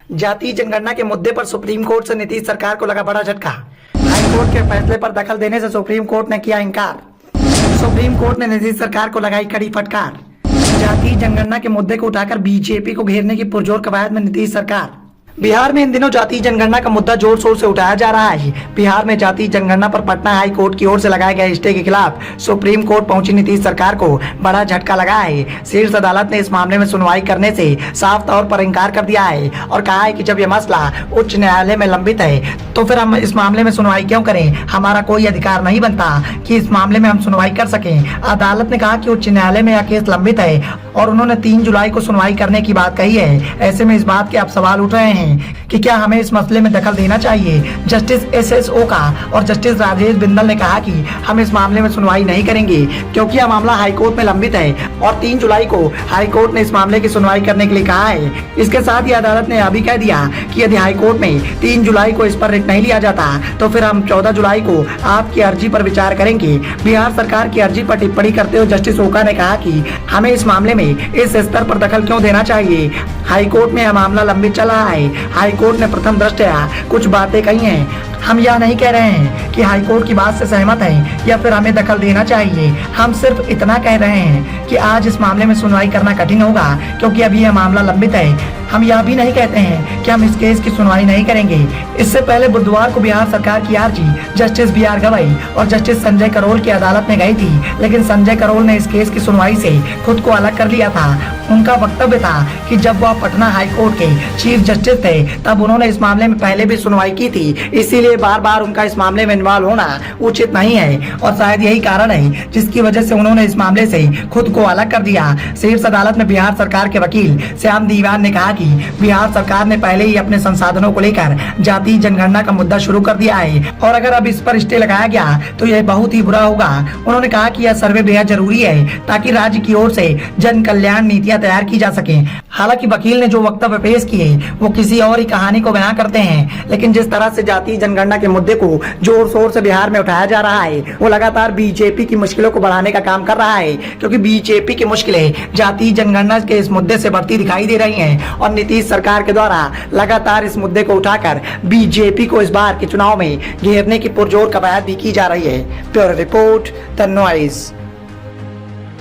जाति जनगणना के मुद्दे पर सुप्रीम कोर्ट से नीतीश सरकार को लगा बड़ा झटका। हाई कोर्ट के फैसले पर दखल देने से सुप्रीम कोर्ट ने किया इनकार। सुप्रीम कोर्ट ने नीतीश सरकार को लगाई कड़ी फटकार। जाति जनगणना के मुद्दे को उठाकर बीजेपी को घेरने की पुरजोर कवायद में नीतीश सरकार। बिहार में इन दिनों जाति जनगणना का मुद्दा जोर शोर से उठाया जा रहा है। बिहार में जाति जनगणना पर पटना हाई कोर्ट की ओर से लगाए गए स्टे के खिलाफ सुप्रीम कोर्ट पहुंची नीतीश सरकार को बड़ा झटका लगा है। शीर्ष अदालत ने इस मामले में सुनवाई करने से साफ तौर पर इंकार कर दिया है और कहा है कि जब यह मसला उच्च न्यायालय में लंबित है तो फिर हम इस मामले में सुनवाई क्यों करें। हमारा कोई अधिकार नहीं बनता कि इस मामले में हम सुनवाई कर सकें। अदालत ने कहा कि उच्च न्यायालय में यह केस लंबित है और उन्होंने 3 जुलाई को सुनवाई करने की बात कही है। ऐसे में इस बात के अब सवाल उठ रहे हैं कि क्या हमें इस मसले में दखल देना चाहिए। जस्टिस एस ओका और जस्टिस राजेश बिंदल ने कहा कि हम इस मामले में सुनवाई नहीं करेंगे क्योंकि यह मामला हाईकोर्ट में लंबित है और 3 जुलाई को हाईकोर्ट ने इस मामले की सुनवाई करने के लिए कहा है। इसके साथ ही अदालत ने यह भी कह दिया कि यदि हाईकोर्ट में 3 जुलाई को इस पर रिट नहीं लिया जाता तो फिर हम 14 जुलाई को आपकी अर्जी पर विचार करेंगे। बिहार सरकार की अर्जी पर टिप्पणी करते हुए जस्टिस ओका ने कहा कि हमें इस मामले में इस स्तर पर दखल क्यों देना चाहिए। हाईकोर्ट में यह मामला लंबित चल रहा है। हाईकोर्ट ने प्रथम दृष्टया कुछ बातें कही हैं। हम यह नहीं कह रहे हैं कि हाईकोर्ट की बात से सहमत हैं या फिर हमें दखल देना चाहिए। हम सिर्फ इतना कह रहे हैं कि आज इस मामले में सुनवाई करना कठिन होगा क्योंकि अभी यह मामला लंबित है। हम यह भी नहीं कहते हैं कि हम इस केस की सुनवाई नहीं करेंगे। इससे पहले बुधवार को बिहार सरकार की अर्जी जस्टिस BR गवई और जस्टिस संजय करोल की अदालत में गई थी, लेकिन संजय करोल ने इस केस की सुनवाई से खुद को अलग कर लिया था। उनका वक्तव्य था कि जब वह पटना हाई कोर्ट के चीफ जस्टिस थे तब उन्होंने इस मामले में पहले भी सुनवाई की थी, इसीलिए बार बार उनका इस मामले में इन्वॉल्व होना उचित नहीं है और शायद यही कारण है जिसकी वजह से उन्होंने इस मामले से खुद को अलग कर दिया। शीर्ष अदालत में बिहार सरकार के वकील श्याम दीवान ने कहा कि बिहार सरकार ने पहले ही अपने संसाधनों को लेकर जाति जनगणना का मुद्दा शुरू कर दिया है और अगर अब इस पर स्टे लगाया गया तो यह बहुत ही बुरा होगा। उन्होंने कहा कि यह सर्वे बेहद जरूरी है ताकि राज्य की ओर से जन कल्याण नीतियां तैयार की जा सके। हालांकि वकील ने जो वक्तव्य पेश किए वो किसी और ही कहानी को बयां करते हैं, लेकिन जिस तरह से जाति जनगणना के मुद्दे को जोर शोर से बिहार में उठाया जा रहा है वो लगातार बीजेपी की मुश्किलों को बढ़ाने का काम कर रहा है, क्योंकि बीजेपी की मुश्किलें जाति जनगणना के इस मुद्दे से बढ़ती दिखाई दे रही हैं और नीतीश सरकार के द्वारा लगातार इस मुद्दे को उठाकर बीजेपी को इस बार के चुनाव में घेरने की पुरजोर कवायद भी की जा रही है। Bureau report the noise.